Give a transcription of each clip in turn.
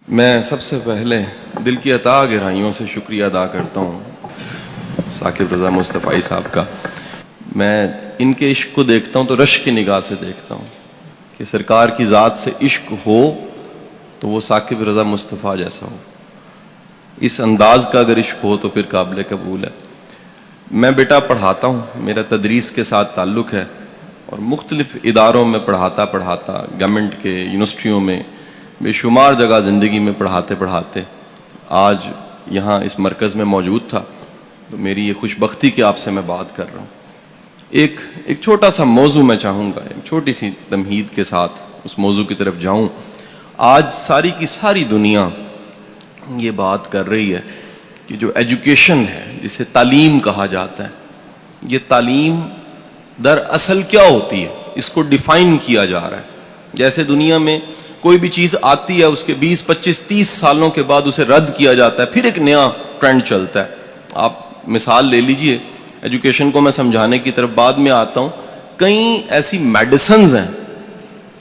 میں سب سے پہلے دل کی عطا گہرائیوں سے شکریہ ادا کرتا ہوں ثاقب رضا مصطفی صاحب کا. میں ان کے عشق کو دیکھتا ہوں تو رشک کی نگاہ سے دیکھتا ہوں کہ سرکار کی ذات سے عشق ہو تو وہ ثاقب رضا مصطفی جیسا ہو. اس انداز کا اگر عشق ہو تو پھر قابل قبول ہے. میں بیٹا پڑھاتا ہوں, میرا تدریس کے ساتھ تعلق ہے اور مختلف اداروں میں پڑھاتا گورنمنٹ کے یونیورسٹیوں میں بے شمار جگہ زندگی میں پڑھاتے آج یہاں اس مرکز میں موجود تھا. تو میری یہ خوش بختی کہ آپ سے میں بات کر رہا ہوں. ایک چھوٹا سا موضوع میں چاہوں گا, ایک چھوٹی سی تمہید کے ساتھ اس موضوع کی طرف جاؤں. آج ساری کی ساری دنیا یہ بات کر رہی ہے کہ جو ایجوکیشن ہے, جسے تعلیم کہا جاتا ہے, یہ تعلیم دراصل کیا ہوتی ہے, اس کو ڈیفائن کیا جا رہا ہے. جیسے دنیا میں کوئی بھی چیز آتی ہے اس کے 20, 25, 30 سالوں کے بعد اسے رد کیا جاتا ہے, پھر ایک نیا ٹرینڈ چلتا ہے. آپ مثال لے لیجئے, ایجوکیشن کو میں سمجھانے کی طرف بعد میں آتا ہوں. کئی ایسی میڈیسنز ہیں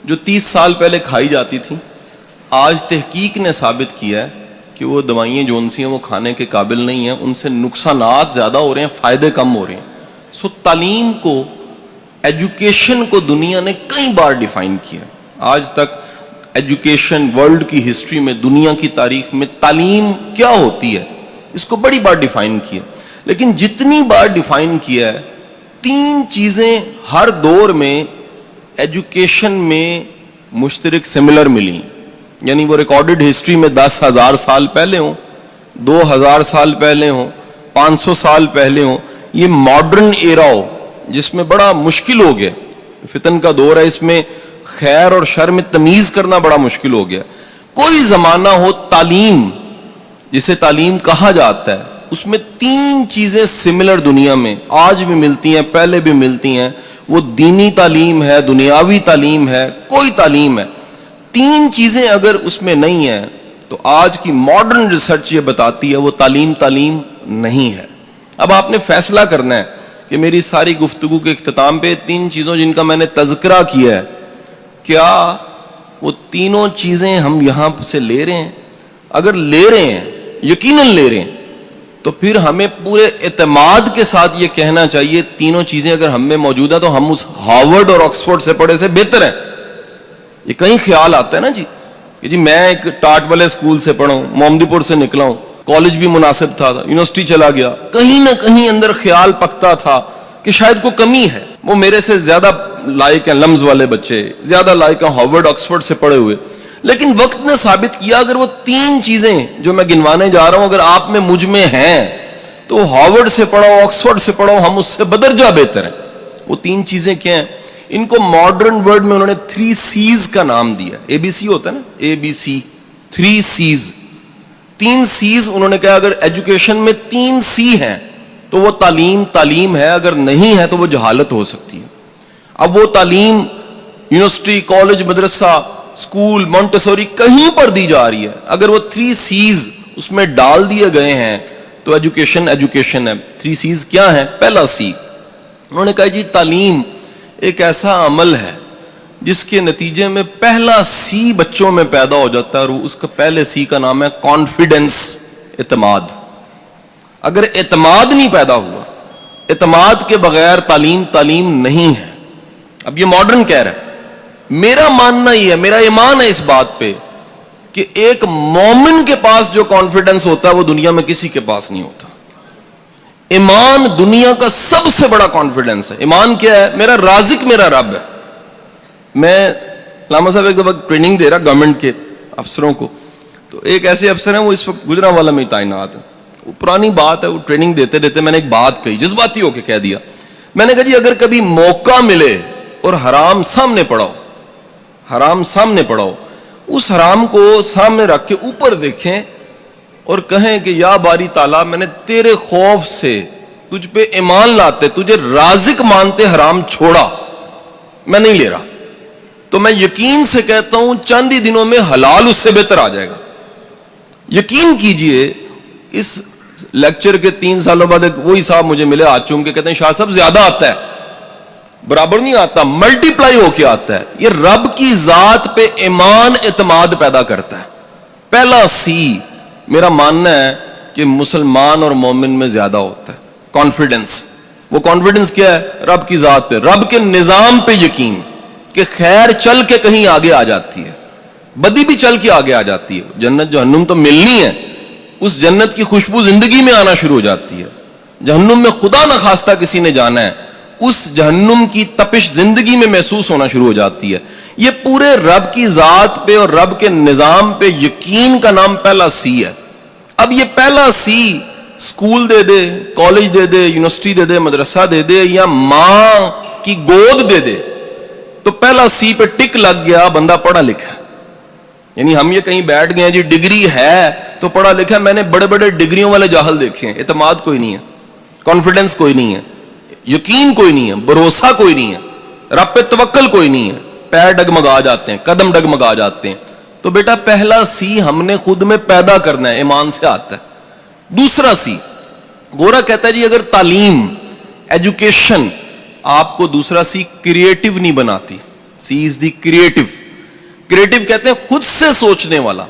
جو 30 سال پہلے کھائی جاتی تھیں, آج تحقیق نے ثابت کیا ہے کہ وہ دوائیں جون سی ہیں وہ کھانے کے قابل نہیں ہیں, ان سے نقصانات زیادہ ہو رہے ہیں, فائدے کم ہو رہے ہیں. سو تعلیم کو, ایجوکیشن کو دنیا نے کئی بار ڈیفائن کیا. آج تک ایجوکیشن ورلڈ کی ہسٹری میں, دنیا کی تاریخ میں تعلیم کیا ہوتی ہے اس کو بڑی بار ڈیفائن کیا. لیکن جتنی بار ڈیفائن کیا ہے, 3 چیزیں ہر دور میں ایجوکیشن میں مشترک سملر ملی. یعنی وہ ریکارڈڈ ہسٹری میں 10,000 سال پہلے ہوں, 2,000 سال پہلے ہوں, 500 سال پہلے ہوں, یہ ماڈرن ایرا ہو جس میں بڑا مشکل ہو گیا, فتن کا دور ہے, اس میں خیر اور شر میں تمیز کرنا بڑا مشکل ہو گیا. کوئی زمانہ ہو, تعلیم جسے تعلیم کہا جاتا ہے, اس میں 3 چیزیں سملر دنیا میں آج بھی ملتی ہیں, پہلے بھی ملتی ہیں. وہ دینی تعلیم ہے, دنیاوی تعلیم ہے, کوئی تعلیم ہے. 3 چیزیں اگر اس میں نہیں ہیں تو آج کی ماڈرن ریسرچ یہ بتاتی ہے وہ تعلیم نہیں ہے. اب آپ نے فیصلہ کرنا ہے کہ میری ساری گفتگو کے اختتام پہ 3 چیزوں جن کا میں نے تذکرہ کیا ہے, کیا وہ تینوں چیزیں ہم یہاں سے لے رہے ہیں؟ اگر لے رہے ہیں, یقیناً لے رہے ہیں, تو پھر ہمیں پورے اعتماد کے ساتھ یہ کہنا چاہیے تینوں چیزیں اگر ہم میں موجود ہیں تو ہم اس ہارورڈ اور آکسفورڈ سے پڑھے سے بہتر ہیں. یہ کہیں خیال آتا ہے نا کہ جی میں ایک ٹاٹ والے اسکول سے پڑھا ہوں, محمدی پور سے نکلا ہوں, کالج بھی مناسب تھا, یونیورسٹی چلا گیا, کہیں نہ کہیں اندر خیال پکتا تھا کہ شاید کوئی کمی ہے, وہ میرے سے زیادہ لائق ہیں لمز والے بچے, زیادہ لائق ہیں ہارورڈ آکسفورڈ سے پڑھے ہوئے. لیکن وقت نے ثابت کیا اگر وہ 3 چیزیں جو میں گنوانے جا رہا ہوں اگر آپ میں مجھ میں ہیں تو ہارورڈ سے پڑھو, آکسفورڈ سے پڑھو, ہم اس سے بدرجہ بہتر ہیں. وہ 3 چیزیں کیا ہیں؟ ان کو ماڈرن ورڈ میں انہوں نے 3 C's کا نام دیا. ABC ہوتا ہے نا, ABC, 3 C's. 3 C's انہوں نے کہا اگر ایجوکیشن میں 3 C ہیں تو وہ تعلیم ہے, اگر نہیں ہے تو وہ جہالت ہو سکتی ہے. اب وہ تعلیم یونیورسٹی, کالج, مدرسہ, اسکول, مونٹیسوری کہیں پر دی جا رہی ہے, اگر وہ 3 C's اس میں ڈال دیے گئے ہیں تو ایجوکیشن ہے. 3 C's کیا ہیں؟ پہلا C انہوں نے کہا جی تعلیم ایک ایسا عمل ہے جس کے نتیجے میں پہلا C بچوں میں پیدا ہو جاتا ہے, اور اس کا پہلے C کا نام ہے کانفیڈنس, اعتماد. اگر اعتماد نہیں پیدا ہوا, اعتماد کے بغیر تعلیم نہیں ہے. اب یہ ماڈرن کہہ رہا ہے, میرا ماننا ہی ہے, میرا ایمان ہے اس بات پہ کہ ایک مومن کے پاس جو کانفیڈنس ہوتا ہے وہ دنیا میں کسی کے پاس نہیں ہوتا. ایمان دنیا کا سب سے بڑا کانفیڈنس ہے. ایمان کیا ہے؟ میرا رازق میرا رب ہے. میں علامہ صاحب ایک دفعہ ٹریننگ دے رہا گورنمنٹ کے افسروں کو, تو ایک ایسے افسر ہیں وہ اس وقت گجرانوالہ میں تعینات ہیں. وہ پرانی بات ہے, وہ ٹریننگ دیتے میں نے ایک بات کہی, جذباتی ہو کے کہہ دیا. میں نے کہا جی اگر کبھی موقع ملے اور حرام سامنے پڑاؤ, اس حرام کو سامنے رکھ کے اوپر دیکھیں اور کہیں کہ یا باری تعالیٰ میں نے تیرے خوف سے تجھ پہ ایمان لاتے, تجھے رازق مانتے حرام چھوڑا, میں نہیں لے رہا, تو میں یقین سے کہتا ہوں چند ہی دنوں میں حلال اس سے بہتر آ جائے گا. یقین کیجئے اس لیکچر کے 3 سالوں بعد وہی صاحب مجھے ملے ہاتھ چوم کے کہتے ہیں شاہ صاحب زیادہ آتا ہے, برابر نہیں آتا, ملٹی پلائی ہو کے آتا ہے. یہ رب کی ذات پہ ایمان, اعتماد پیدا کرتا ہے. پہلا سی میرا ماننا ہے کہ مسلمان اور مومن میں زیادہ ہوتا ہے، کانفیڈنس. وہ کانفیڈنس کیا ہے؟ رب کی ذات پہ، رب کے نظام پہ یقین کہ خیر چل کے کہیں آگے آ جاتی ہے، بدی بھی چل کے آگے آ جاتی ہے. جنت جہنم تو ملنی ہے، اس جنت کی خوشبو زندگی میں آنا شروع ہو جاتی ہے. جہنم میں خدا نہ خواستہ کسی نے جانا ہے، اس جہنم کی تپش زندگی میں محسوس ہونا شروع ہو جاتی ہے. یہ پورے رب کی ذات پہ اور رب کے نظام پہ یقین کا نام پہلا سی ہے. اب یہ پہلا سی اسکول دے دے، کالج دے دے، یونیورسٹی دے دے، مدرسہ دے دے، یا ماں کی گود دے دے، تو پہلا سی پہ ٹک لگ گیا، بندہ پڑھا لکھا. یعنی ہم یہ کہیں بیٹھ گئے ہیں جی ڈگری ہے تو پڑھا لکھا. میں نے بڑے بڑے ڈگریوں والے جاہل دیکھے ہیں، اعتماد کوئی نہیں ہے، کانفیڈنس کوئی نہیں ہے، یقین کوئی نہیں ہے، بھروسہ کوئی نہیں ہے، رب پہ توکل کوئی نہیں ہے، پیر ڈگمگا جاتے ہیں، قدم ڈگمگا جاتے ہیں. تو بیٹا پہلا سی ہم نے خود میں پیدا کرنا ہے، ایمان سے آتا ہے. دوسرا سی، گورا کہتا ہے جی اگر تعلیم، ایجوکیشن آپ کو دوسرا سی کریٹو نہیں بناتی. سی از دی کریٹو. کریٹو کہتے ہیں خود سے سوچنے والا،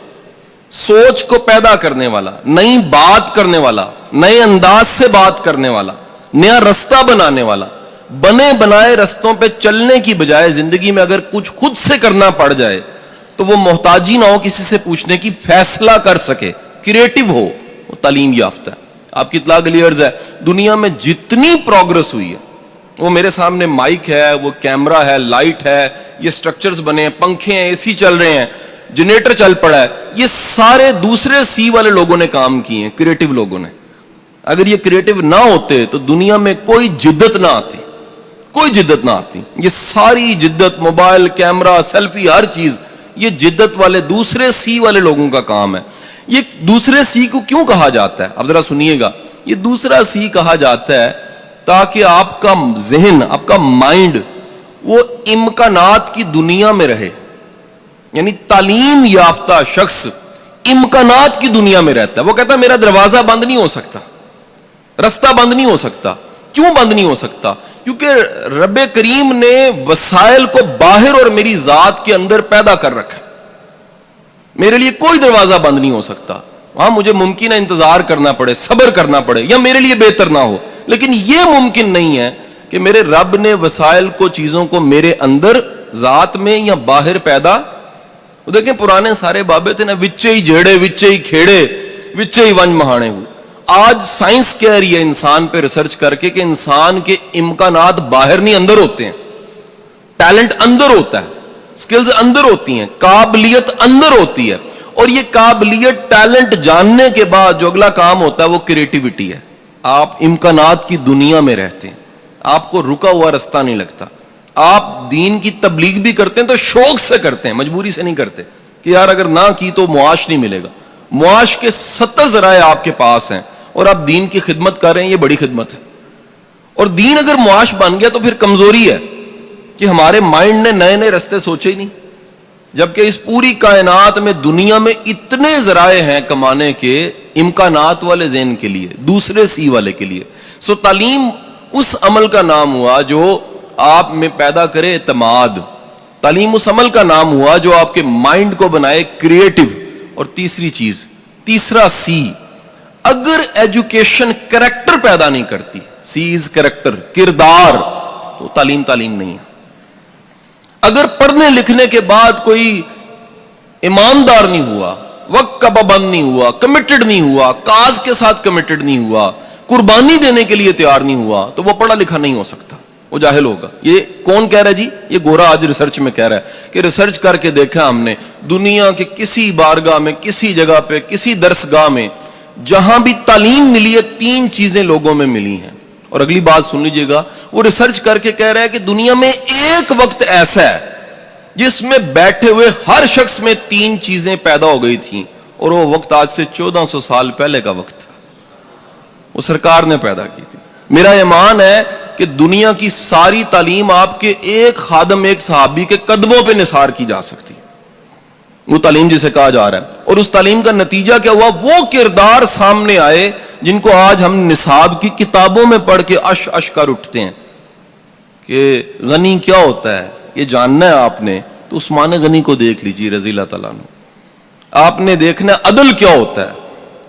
سوچ کو پیدا کرنے والا، نئی بات کرنے والا، نئے انداز سے بات کرنے والا، نیا رستہ بنانے والا. بنے بنائے رستوں پہ چلنے کی بجائے زندگی میں اگر کچھ خود سے کرنا پڑ جائے تو وہ محتاجی نہ ہو کسی سے پوچھنے کی، فیصلہ کر سکے، کریٹو ہو، وہ تعلیم یافتہ ہے. آپ کی اطلاع کے لیے عرض ہے، دنیا میں جتنی پروگرس ہوئی ہے، وہ میرے سامنے مائک ہے، وہ کیمرہ ہے، لائٹ ہے، یہ سٹرکچرز بنے ہیں، پنکھے ہیں، اے سی چل رہے ہیں، جنریٹر چل پڑا ہے، یہ سارے دوسرے سی والے لوگوں نے کام کیے ہیں، کریٹو لوگوں نے. اگر یہ کریٹو نہ ہوتے تو دنیا میں کوئی جدت نہ آتی، کوئی جدت نہ آتی. یہ ساری جدت، موبائل، کیمرہ، سیلفی، ہر چیز، یہ جدت والے دوسرے سی والے لوگوں کا کام ہے. یہ دوسرے سی کو کیوں کہا جاتا ہے؟ اب ذرا سنیے گا. یہ دوسرا سی کہا جاتا ہے تاکہ آپ کا ذہن، آپ کا مائنڈ وہ امکانات کی دنیا میں رہے. یعنی تعلیم یافتہ شخص امکانات کی دنیا میں رہتا ہے. وہ کہتا ہے میرا دروازہ بند نہیں ہو سکتا، رستہ بند نہیں ہو سکتا. کیوں بند نہیں ہو سکتا؟ کیونکہ رب کریم نے وسائل کو باہر اور میری ذات کے اندر پیدا کر رکھا ہے. میرے لیے کوئی دروازہ بند نہیں ہو سکتا. ہاں مجھے ممکن ہے انتظار کرنا پڑے، صبر کرنا پڑے، یا میرے لیے بہتر نہ ہو، لیکن یہ ممکن نہیں ہے کہ میرے رب نے وسائل کو، چیزوں کو میرے اندر ذات میں یا باہر پیدا. دیکھیں پرانے سارے بابے تھے نا، وچے ہی جھیڑے، وچے ہی کھیڑے، وچے ہی ونج مہانے ہوئے. آج سائنس کہہ رہی ہے انسان پہ ریسرچ کر کے کہ انسان کے امکانات باہر نہیں اندر ہوتے ہیں. ٹیلنٹ اندر ہوتا ہے، سکلز اندر ہوتی ہیں، قابلیت اندر ہوتی ہے. اور یہ قابلیت، ٹیلنٹ جاننے کے بعد جو اگلا کام ہوتا ہے وہ کریٹیوٹی ہے. آپ امکانات کی دنیا میں رہتے ہیں، آپ کو رکا ہوا رستہ نہیں لگتا. آپ دین کی تبلیغ بھی کرتے ہیں تو شوق سے کرتے ہیں، مجبوری سے نہیں کرتے کہ یار اگر نہ کی تو معاش نہیں ملے گا. معاش کے 70 ذرائع آپ کے پاس ہیں اور آپ دین کی خدمت کر رہے ہیں، یہ بڑی خدمت ہے. اور دین اگر معاش بن گیا تو پھر کمزوری ہے کہ ہمارے مائنڈ نے نئے نئے رستے سوچے ہی نہیں، جبکہ اس پوری کائنات میں، دنیا میں اتنے ذرائع ہیں کمانے کے، امکانات والے ذہن کے لیے، دوسرے سی والے کے لیے. سو تعلیم اس عمل کا نام ہوا جو آپ میں پیدا کرے اعتماد. تعلیم اس عمل کا نام ہوا جو آپ کے مائنڈ کو بنائے کریٹو. اور تیسری چیز، تیسرا سی، اگر ایجوکیشن کریکٹر پیدا نہیں کرتی، سی از کریکٹر، کردار، تو تعلیم نہیں ہے. اگر پڑھنے لکھنے کے بعد کوئی ایماندار نہیں ہوا، وقت کا پابند نہیں ہوا، کمیٹڈ نہیں ہوا، کاز کے ساتھ کمیٹڈ نہیں ہوا، قربانی دینے کے لیے تیار نہیں ہوا، تو وہ پڑھا لکھا نہیں ہو سکتا، وہ جاہل ہوگا. یہ کون کہہ رہا ہے جی؟ یہ گورا آج ریسرچ میں کہہ رہا ہے کہ ریسرچ کر کے دیکھا ہم نے دنیا کے کسی بارگاہ میں، کسی جگہ پہ، کسی درسگاہ میں جہاں بھی تعلیم ملی ہے، 3 چیزیں لوگوں میں ملی ہیں. اور اگلی بات سن لیجئے گا، وہ ریسرچ کر کے کہہ رہا ہے کہ دنیا میں ایک وقت ایسا ہے جس میں بیٹھے ہوئے ہر شخص میں 3 چیزیں پیدا ہو گئی تھیں، اور وہ وقت آج سے 1400 سال پہلے کا وقت وہ سرکار نے پیدا کی تھی. میرا ایمان ہے کہ دنیا کی ساری تعلیم آپ کے ایک خادم، ایک صحابی کے قدموں پہ نثار کی جا سکتی، وہ تعلیم جسے کہا جا رہا ہے. اور اس تعلیم کا نتیجہ کیا ہوا؟ وہ کردار سامنے آئے جن کو آج ہم نصاب کی کتابوں میں پڑھ کے اش کر اٹھتے ہیں کہ غنی کیا ہوتا ہے. یہ جاننا ہے آپ نے تو عثمان غنی کو دیکھ لیجیے رضی اللہ تعالیٰ عنہ. آپ نے دیکھنا عدل کیا ہوتا ہے.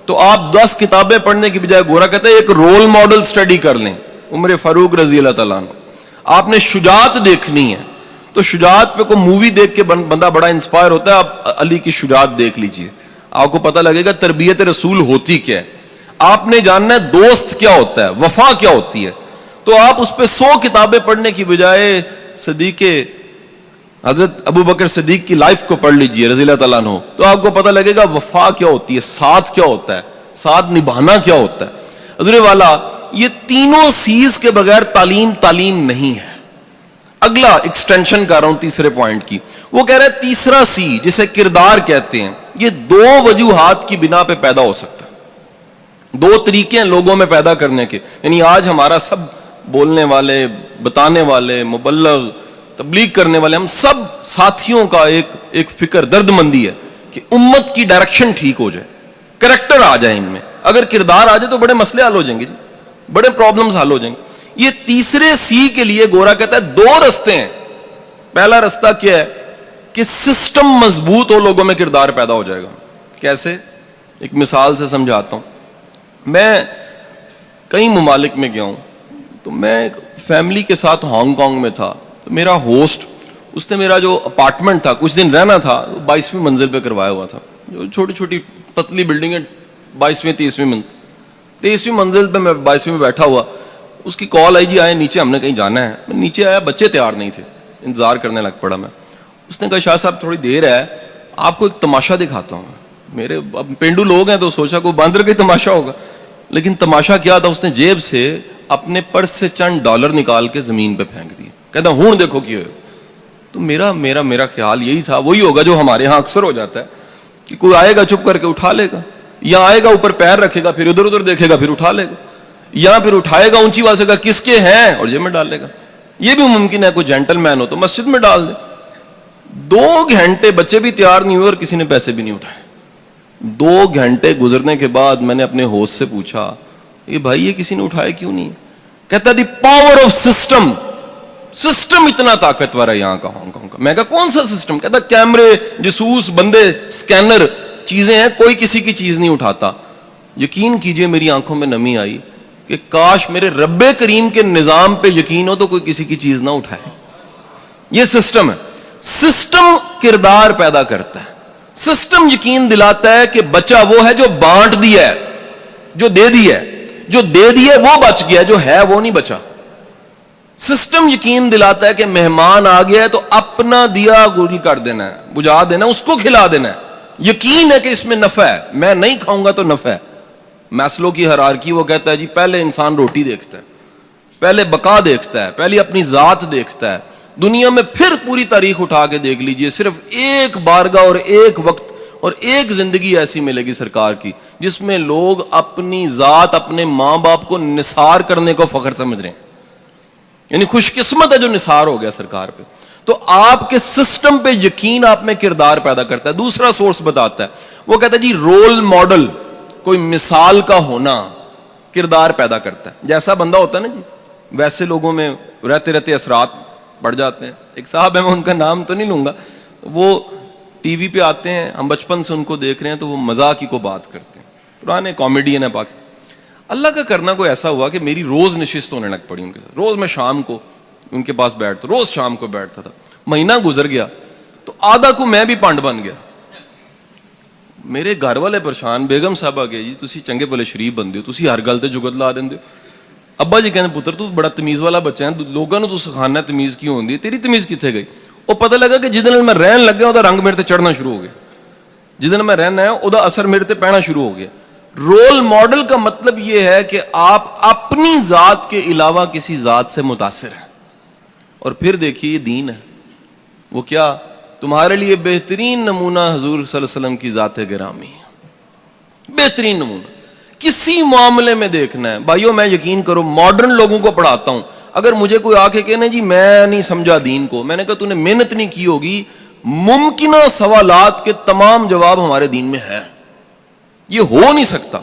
تو آپ 10 کتابیں پڑھنے کی بجائے گورا کہتا ہے ایک رول ماڈل سٹڈی کر لیں, عمر فاروق رضی اللہ تعالیٰ عنہ. آپ نے شجاعت دیکھنی ہے تو شجاعت پہ کوئی مووی دیکھ کے بندہ بڑا انسپائر ہوتا ہے. آپ علی کی شجاعت دیکھ لیجئے, آپ کو پتہ لگے گا تربیت رسول ہوتی کیا ہے. آپ نے جاننا ہے دوست کیا ہوتا ہے, وفا کیا ہوتی ہے. تو آپ اس پہ 100 کتابیں پڑھنے کی بجائے صدیق حضرت ابو بکر صدیق کی لائف کو پڑھ لیجئے رضی اللہ تعالیٰ عنہ, تو آپ کو پتہ لگے گا وفا کیا ہوتی ہے, ساتھ کیا ہوتا ہے, ساتھ نبھانا کیا ہوتا ہے. حضور والا یہ تینوں سیز کے بغیر تعلیم نہیں ہے. اگلا ایکسٹینشن کر رہا ہوں تیسرے پوائنٹ کی, وہ کہہ رہا ہے تیسرا سی جسے کردار کہتے ہیں, یہ 2 وجوہات کی بنا پہ پیدا ہو سکتا ہے. 2 طریقے ہیں لوگوں میں پیدا کرنے کے. یعنی آج ہمارا سب بولنے والے, بتانے والے, مبلغ, تبلیغ کرنے والے, ہم سب ساتھیوں کا ایک فکر, درد مندی ہے کہ امت کی ڈائریکشن ٹھیک ہو جائے, کریکٹر آ جائے ان میں. اگر کردار آ جائے تو بڑے مسئلے حل ہو جائیں گے جی, بڑے پرابلمز حل ہو جائیں گے. یہ تیسرے سی کے لیے گورا کہتا ہے 2 رستے ہیں. پہلا رستہ کیا ہے کہ سسٹم مضبوط ہو, لوگوں میں کردار پیدا ہو جائے گا. کیسے؟ ایک مثال سے سمجھاتا ہوں. میں کئی ممالک میں گیا ہوں, تو میں فیملی کے ساتھ ہانگ کانگ میں تھا. تو میرا ہوسٹ, اس نے میرا جو اپارٹمنٹ تھا, کچھ دن رہنا تھا, 22ویں منزل پہ کروایا ہوا تھا. جو چھوٹی چھوٹی پتلی بلڈنگ ہے, 22ویں 30ویں منزل. 23ویں منزل پہ میں 22ویں میں بیٹھا ہوا, اس کی کال آئی, جی آئے نیچے, ہم نے کہیں جانا ہے. میں نیچے آیا, بچے تیار نہیں تھے, انتظار کرنے لگ پڑا میں. اس نے کہا شاہ صاحب تھوڑی دیر ہے, آپ کو ایک تماشا دکھاتا ہوں. میرے اب پینڈو لوگ ہیں تو سوچا کوئی باندر کا تماشا ہوگا, لیکن تماشا کیا تھا, اس نے جیب سے اپنے پرس سے چند ڈالر نکال کے زمین پہ پھینک دیے. کہتا ہوں دیکھو کیا. تو میرا خیال یہی تھا, وہی ہوگا جو ہمارے ہاں اکثر ہو جاتا ہے کہ کوئی آئے گا چپ کر کے اٹھا لے گا, یا آئے گا اوپر پیر رکھے گا, پھر ادھر ادھر دیکھے گا, پھر اٹھا لے گا, یا پھر اٹھائے گا اونچی آواز سے کہا کس کے ہیں اور جیب میں ڈال لے گا. یہ بھی ممکن ہے کوئی جینٹل مین ہو تو مسجد میں ڈال دے. 2 گھنٹے بچے بھی تیار نہیں ہوئے اور کسی نے پیسے بھی نہیں اٹھائے. 2 گھنٹے گزرنے کے بعد میں نے اپنے ہوسٹ سے پوچھا, یہ بھائی یہ کسی نے اٹھائے کیوں نہیں؟ کہتا the power of system. System اتنا طاقتور ہے یہاں کا, ہانگ کانگ کا. میں کہا کون سا سسٹم؟ کہتا کیمرے, جاسوس, بندے, سکینر, چیزیں ہیں, کوئی کسی کی چیز نہیں اٹھاتا. یقین کیجئے میری آنکھوں میں نمی آئی کہ کاش میرے رب کریم کے نظام پہ یقین ہو تو کوئی کسی کی چیز نہ اٹھائے. یہ سسٹم ہے. سسٹم کردار پیدا کرتا ہے. سسٹم یقین دلاتا ہے کہ بچہ وہ ہے جو بانٹ دیا ہے, جو دے دیا ہے, جو دے دیا وہ بچ گیا, جو ہے وہ نہیں بچا. سسٹم یقین دلاتا ہے کہ مہمان آ گیا ہے تو اپنا دیا گل کر دینا ہے, بجھا دینا ہے, اس کو کھلا دینا ہے. یقین ہے کہ اس میں نفع ہے, میں نہیں کھاؤں گا تو نفع ہے. میسلو کی ہیرارکی وہ کہتا ہے جی پہلے انسان روٹی دیکھتا ہے, پہلے بقا دیکھتا ہے, پہلے اپنی ذات دیکھتا ہے. دنیا میں پھر پوری تاریخ اٹھا کے دیکھ لیجئے, صرف ایک بارگاہ اور ایک وقت اور ایک زندگی ایسی ملے گی سرکار کی جس میں لوگ اپنی ذات, اپنے ماں باپ کو نثار کرنے کو فخر سمجھ رہے ہیں. یعنی خوش قسمت ہے جو نثار ہو گیا سرکار پہ. تو آپ کے سسٹم پہ یقین آپ میں کردار پیدا کرتا ہے. دوسرا سورس بتاتا ہے, وہ کہتا ہے جی رول ماڈل, کوئی مثال کا ہونا کردار پیدا کرتا ہے. جیسا بندہ ہوتا ہے نا جی, ویسے لوگوں میں رہتے رہتے اثرات پڑ جاتے ہیں. ایک صاحب ہے, میں ان کا نام تو نہیں لوں گا, وہ ٹی وی پہ آتے ہیں, ہم بچپن سے ان کو دیکھ رہے ہیں, تو وہ مذاق ہی کو بات کرتے ہیں. پرانے کامیڈین ہیں پاکستان. اللہ کا کرنا کوئی ایسا ہوا کہ میری روز نشست ہونے لگ پڑی ان کے ساتھ. روز میں شام کو ان کے پاس بیٹھتا, روز شام کو بیٹھتا تھا. مہینہ گزر گیا تو آدھا کو میں بھی پانڈ بن گیا. میرے گھر والے پریشان, بیگم صاحب آ گئے, جی تسی چنگے بھلے شریف بندے ہو, تسی ہر گل تے جگت لا دیندے ہو. ابا جی کہنے پتر تو بڑا تمیز والا بچہ ہے, لوگوں نے تو سکھانا تمیز کیوں ہوندی ہے, تیری تمیز کتنے گئی؟ وہ پتہ لگا کہ جدن میں رہن لگ گیا, وہ رنگ میرے تے چڑھنا شروع ہو گیا. جدن میں رہنا ہے وہ اثر میرے تے پینا شروع ہو گیا. رول ماڈل کا مطلب یہ ہے کہ آپ اپنی ذات کے علاوہ کسی ذات سے متاثر ہیں. اور پھر دیکھیے یہ دین ہے, وہ کیا تمہارے لیے بہترین نمونہ حضور صلی اللہ علیہ وسلم کی ذات گرامی ہے. بہترین نمونہ کسی معاملے میں دیکھنا ہے. بھائیو میں یقین کرو ماڈرن لوگوں کو پڑھاتا ہوں, اگر مجھے کوئی آ کے کہنا جی میں نہیں سمجھا دین کو, میں نے کہا تو نے محنت نہیں کی ہوگی. ممکنہ سوالات کے تمام جواب ہمارے دین میں ہیں. یہ ہو نہیں سکتا.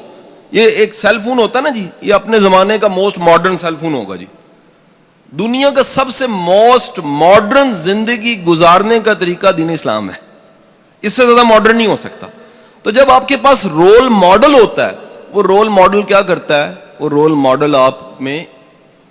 یہ ایک سیل فون ہوتا ہے نا جی, یہ اپنے زمانے کا موسٹ ماڈرن سیل فون ہوگا جی. دنیا کا سب سے موسٹ ماڈرن زندگی گزارنے کا طریقہ دین اسلام ہے. اس سے زیادہ ماڈرن نہیں ہو سکتا. تو جب آپ کے پاس رول ماڈل ہوتا ہے, وہ رول ماڈل کیا کرتا ہے, وہ رول ماڈل آپ میں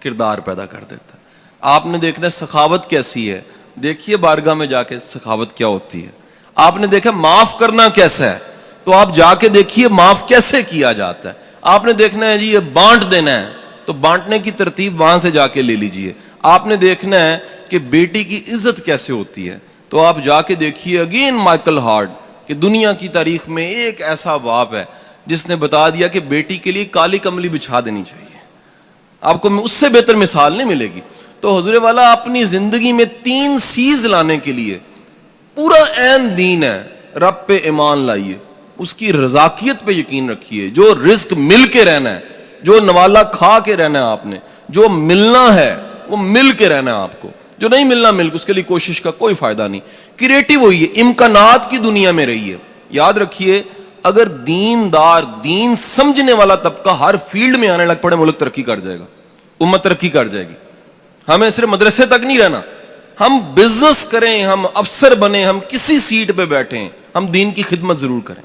کردار پیدا کر دیتا ہے. آپ نے دیکھنا سخاوت کیسی ہے, دیکھیے بارگاہ میں جا کے سخاوت کیا ہوتی ہے. آپ نے دیکھا معاف کرنا کیسا ہے, تو آپ جا کے دیکھیے معاف کیسے کیا جاتا ہے. آپ نے دیکھنا ہے جی یہ بانٹ دینا ہے, تو بانٹنے کی ترتیب وہاں سے جا کے لے لیجئے. آپ نے دیکھنا ہے کہ بیٹی کی عزت کیسے ہوتی ہے, تو آپ جا کے دیکھیے اگین مائیکل ہارٹ, کہ دنیا کی تاریخ میں ایک ایسا باپ ہے جس نے بتا دیا کہ بیٹی کے لیے کالی کملی بچھا دینی چاہیے. آپ کو اس سے بہتر مثال نہیں ملے گی. تو حضور والا اپنی زندگی میں 3 سیز لانے کے لیے پورا عین دین ہے. رب پہ ایمان لائیے, اس کی رضاکیت پہ یقین رکھیے, جو رزق مل کے رہنا ہے, جو نوالا کھا کے رہنا ہے آپ نے, جو ملنا ہے وہ مل کے رہنا ہے آپ کو, جو نہیں ملنا مل کے اس کے لیے کوشش کا کوئی فائدہ نہیں. کریٹو ہوئیے, امکانات کی دنیا میں رہیے. یاد رکھیے اگر دیندار, دین سمجھنے والا طبقہ ہر فیلڈ میں آنے لگ پڑے, ملک ترقی کر جائے گا, امت ترقی کر جائے گی. ہمیں صرف مدرسے تک نہیں رہنا, ہم بزنس کریں, ہم افسر بنیں, ہم کسی سیٹ پہ بیٹھیں, ہم دین کی خدمت ضرور کریں.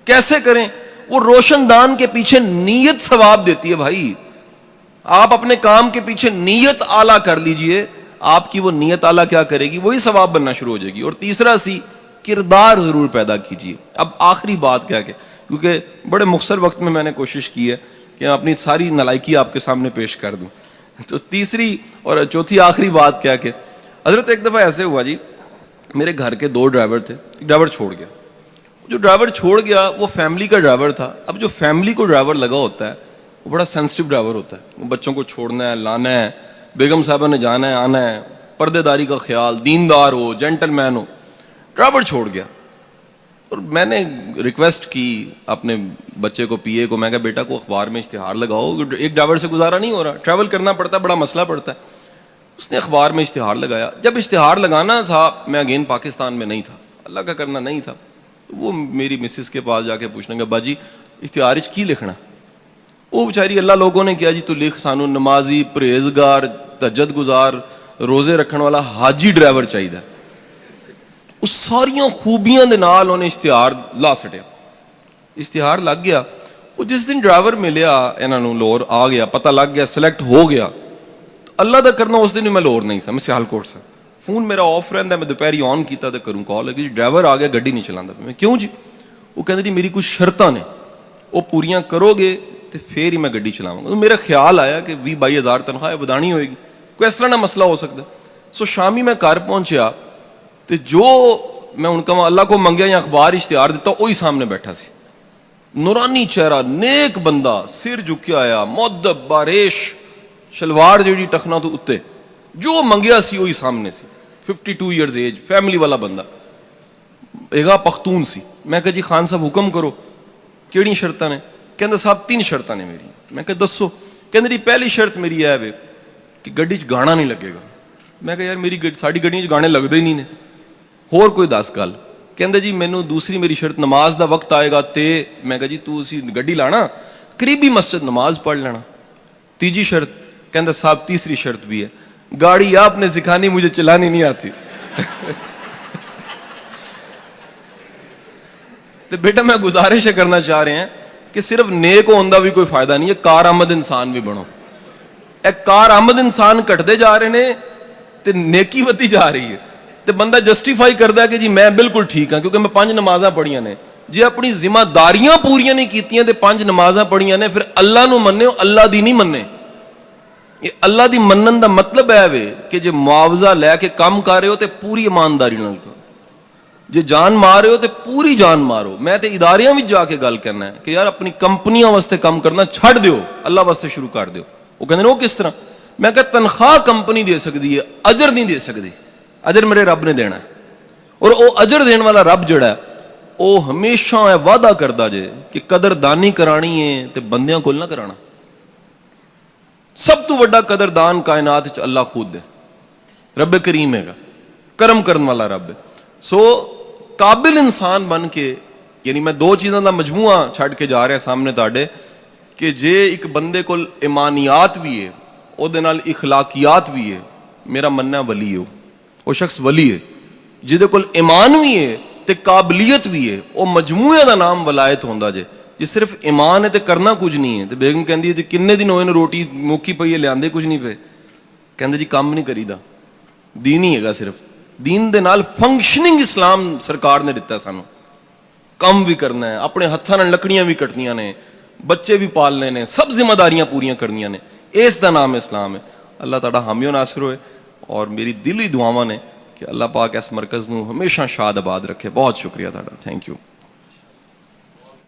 کیسے کریں؟ وہ روشن دان کے پیچھے نیت ثواب دیتی ہے بھائی. آپ اپنے کام کے پیچھے نیت اعلیٰ کر لیجئے, آپ کی وہ نیت اعلیٰ کیا کرے گی, وہی ثواب بننا شروع ہو جائے گی. اور تیسرا سی, کردار ضرور پیدا کیجئے. اب آخری بات کیا کہ کیونکہ بڑے مختصر وقت میں نے کوشش کی ہے کہ اپنی ساری نالائکی آپ کے سامنے پیش کر دوں. تو تیسری اور چوتھی آخری بات کیا کہ حضرت ایک دفعہ ایسے ہوا جی, میرے گھر کے 2 ڈرائیور تھے, ایک ڈرائیور چھوڑ گیا. جو ڈرائیور چھوڑ گیا وہ فیملی کا ڈرائیور تھا. اب جو فیملی کو ڈرائیور لگا ہوتا ہے وہ بڑا سینسٹیو ڈرائیور ہوتا ہے. وہ بچوں کو چھوڑنا ہے, لانا ہے, بیگم صاحبہ نے جانا ہے, آنا ہے, پردے داری کا خیال, دیندار ہو, جینٹل مین ہو. ڈرائیور چھوڑ گیا, اور میں نے ریکویسٹ کی اپنے بچے کو, پی اے کو, میں کہا بیٹا کو اخبار میں اشتہار لگاؤ, ایک ڈرائیور سے گزارا نہیں ہو رہا, ٹریول کرنا پڑتا ہے, بڑا مسئلہ پڑتا ہے. اس نے اخبار میں اشتہار لگایا. جب اشتہار لگانا تھا, میں اگین پاکستان میں نہیں تھا, اللہ کا کرنا نہیں تھا, وہ میری مسز کے پاس جا کے پوچھنے گا باجی اشتہار کی لکھنا. وہ بیچاری اللہ لوگوں نے کیا جی تو لکھ, سانو نمازی, پرہیزگار, تہجد گزار, روزے رکھن والا حاجی ڈرائیور چاہیے. اس ساریاں خوبیاں دے نال انہیں اشتہار لا سٹیا. اشتہار لگ گیا. وہ جس دن ڈرائیور ملیا انہاں نوں, لاہور آ گیا, پتہ لگ گیا, سلیکٹ ہو گیا. اللہ دا کرنا اس دن میں لاہور نہیں سا, میں سیالکوٹ سے. فون میرا آف رہندا, میں دوپہری آن کیتا تے کروں کال لگی, ڈرائیور آ گیا, گڈی نہیں چلاندا. میں کیوں جی؟ وہ کہندے جی میری کچھ شرطاں نے, وہ پوریاں کرو گے تے پھر ہی میں گڈی چلاواں گا. میرا خیال آیا کہ 20-22 ہزار تنخواہ بدانی ہوئے گی, کوئی اس طرح نہ مسئلہ ہو سکتا. سو شامی میں گھر پہنچیا تے جو میں ان کا اللہ کو منگیا یا اخبار اشتہار دیتا, وہی سامنے بیٹھا سی, نورانی چہرہ, نیک بندہ, سر جھکیا آیا, مؤدب, باریش, شلوار جیڑی ٹخنا تو اتے, جو منگیا سی وہی سامنے سی. 52 ایئرز ایج, فیملی والا بندہ, ایگا پختون سی. میں کہا جی خان صاحب حکم کرو, کیڑی شرطاں نے؟ کہندا صاحب 3 شرطاں نے میری. میں کہا دسو. کہندا جی پہلی شرط میری ہے کہ گڈی چ گانا نہیں لگے گا. میں کہا یار میری ساڈی گڈیاں چ گانے لگدے ہی نہیں نے, ہور کوئی 10 گل. کہندا جی مینوں دوسری میری شرط, نماز دا وقت آئے گا تے. میں کہا جی تو اسی گڈی لانا, قریبی مسجد نماز پڑھ لینا. تیجی شرط. کہندا صاحب تیسری شرط بھی ہے, گاڑی آپ نے سکھانی, مجھے چلانی نہیں آتی. تو بیٹا میں گزارش کرنا چاہ رہے ہیں کہ صرف نیک ہوندہ بھی کوئی فائدہ نہیں ہے, کارآمد انسان بھی بنو. ایک کارآمد انسان کٹتے جا رہے ہیں تے نیکی ودی جا رہی ہے, تے بندہ جسٹیفائی کرتا ہے کہ جی میں بالکل ٹھیک ہاں کیونکہ میں 5 نمازاں پڑھیاں نے. جی اپنی ذمہ داریاں پوریاں نہیں کیتیاں تے 5 نمازاں پڑھیاں نے, پھر اللہ نو مننے ہو, اللہ دی نہیں مننے. یہ اللہ دی منن دا مطلب ہے وے کہ جے معاوضہ لے کے کام کر رہے ہو تے پوری ایمانداری نال کرو, جے جان مار رہے ہو تے پوری جان مارو. میں تے اداریاں وچ جا کے گل کرنا ہے کہ یار اپنی کمپنیاں واسطے کام کرنا چھڑ دیو, اللہ واسطے شروع کر دیو. وہ کہندے وہ کس طرح؟ میں کہ تنخواہ کمپنی دے سکتی ہے, اجر نہیں دے سکتی. اجر میرے رب نے دینا ہے, اور او اجر دین والا رب جڑا ہے او ہمیشہ وعدہ کردا جے کہ قدردانی کرانی ہے تے بندیاں کول نہ کرانا. سب تو بڑا قدردان کائنات وچ اللہ خود ہے, رب کریم ہے گا, کرم کرن والا رب ہے. سو قابل انسان بن کے, یعنی میں 2 چیزاں دا مجموعہ چھڈ کے جا رہا سامنے تاڈے کہ جے ایک بندے کول ایمانیات بھی ہے, او دے نال اخلاقیات بھی ہے, میرا مننا ولی ہے, وہ شخص ولی ہے. جہدے کول ایمان بھی ہے ਤੇ ਕਾਬਲੀਅਤ ਵੀ ਹੈ, ਉਹ ਮਜਮੂਏ ਦਾ ਨਾਮ ਵਲਾਇਤ ਹੁੰਦਾ ਜੇ। ਜੇ ਸਿਰਫ ਇਮਾਨ ਹੈ ਤੇ ਕਰਨਾ ਕੁਝ ਨਹੀਂ ਹੈ। ਤੇ ਬੇਗਮ ਕਹਿੰਦੀ ਹੈ ਜੀ ਕਿੰਨੇ ਦਿਨ ਹੋਏ ਨੇ ਰੋਟੀ ਮੁੱਕੀ ਪਈ ਹੈ, ਲਿਆਂਦੇ ਕੁਝ ਨਹੀਂ ਪਏ। ਕਹਿੰਦੇ ਜੀ ਕੰਮ ਨਹੀਂ ਕਰੀਦਾ, ਦੀਨ ਹੀ ਹੈਗਾ ਸਿਰਫ। ਦੀਨ ਦੇ ਨਾਲ ਫੰਕਸ਼ਨਿੰਗ ਇਸਲਾਮ ਸਰਕਾਰ ਨੇ ਦਿੱਤਾ ਸਾਨੂੰ। ਕੰਮ ਵੀ ਕਰਨਾ ਹੈ, ਆਪਣੇ ਹੱਥਾਂ ਨਾਲ ਲੱਕੜੀਆਂ ਵੀ ਕੱਟਣੀਆਂ ਨੇ, ਬੱਚੇ ਵੀ ਪਾਲਨੇ ਨੇ, ਸਭ ਜ਼ਿੰਮੇਦਾਰੀਆਂ ਪੂਰੀਆਂ ਕਰਨੀਆਂ ਨੇ। ਇਸ ਦਾ ਨਾਮ ਇਸਲਾਮ ਹੈ। ਅੱਲਾਹ ਤੁਹਾਡਾ ਹਾਮੀ ਓ ਨਾਸਿਰ ਹੋਏ। ਔਰ ਮੇਰੀ ਦਿਲੀ ਦੁਆਵਾਂ ਨੇ ਕਿ ਅੱਲਾਹ ਪਾਕ ਇਸ ਮਰਕਜ਼ ਨੂੰ ਹਮੇਸ਼ਾ ਸ਼ਾਦ ਆਬਾਦ ਰੱਖੇ। ਬਹੁਤ ਸ਼ੁਕਰੀਆ ਤੁਹਾਡਾ, ਥੈਂਕ ਯੂ।